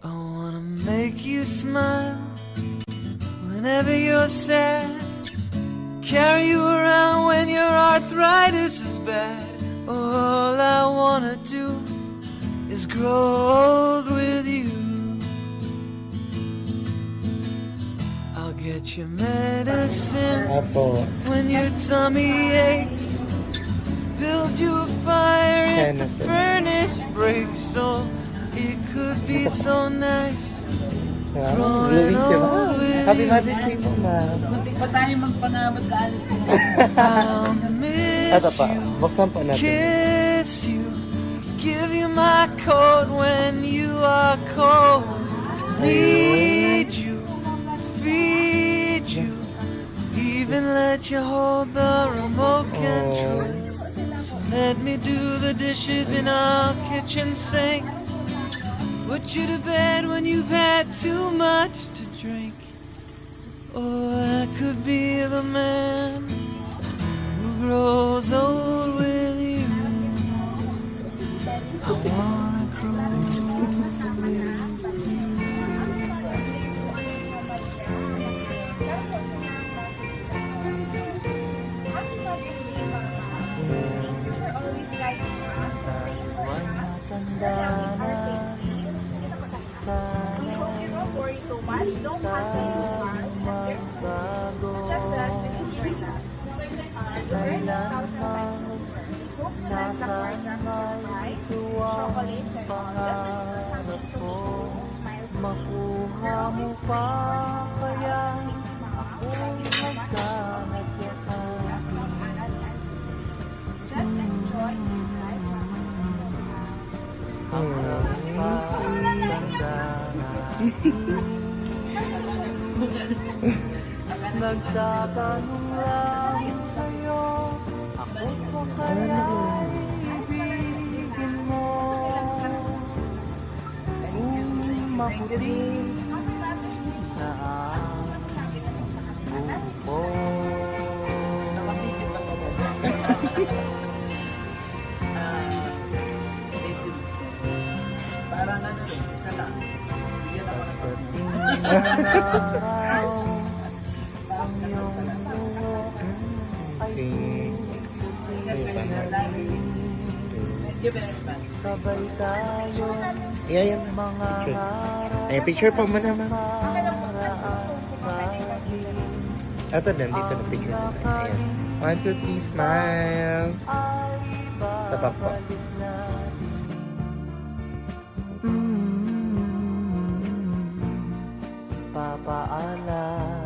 I wanna make you smile whenever you're sad. Carry you around when your arthritis is bad. All I wanna do is grow old with you. I'll get you medicine Apo. when your tummy aches. Build you a fire if the furnace breaks. So it could be so nice. Growing si Ma. Happy Mother's Day po, Ma. Munti pa tayo magpanamot sa alis na. I'll Ito miss pa. you, Buksan po natin. kiss you, give you my coat when you are cold. Need you, feed you, even let you hold the remote control. So let me do the dishes in our kitchen sink. Put you to bed when you've had too much to drink. Oh, I could be the man who grows old with you. I wanna grow old with you. Happy Mother's Day, Mama. Thank you for always guiding us and praying for us. You always are safe place. We hope you don't worry too much. Don't hustle too hard. Just rest and enjoy that. You earn 1,000 times a year. We hope you like the program surprise, chocolates and all. Just a little something to make you smile. You're always praying for us. Have a safety, Mama. Thank you so much. Just enjoy life, Mama. Nagtatanong lang sa'yo, ako po kaya ibigin mo. Kung maputi na ang buko. This is parang ano rin, isa lang. Bigyan ako ng Araw ang iyong buhok ay Thank you very much. sabay tayo Yeah, yan. mga Picture. harap Ay, picture po mo naman. paraan sa atin. Ito din, dito na picture. Ayan. 1, 2, 3, smile. Tapak po. Papaalam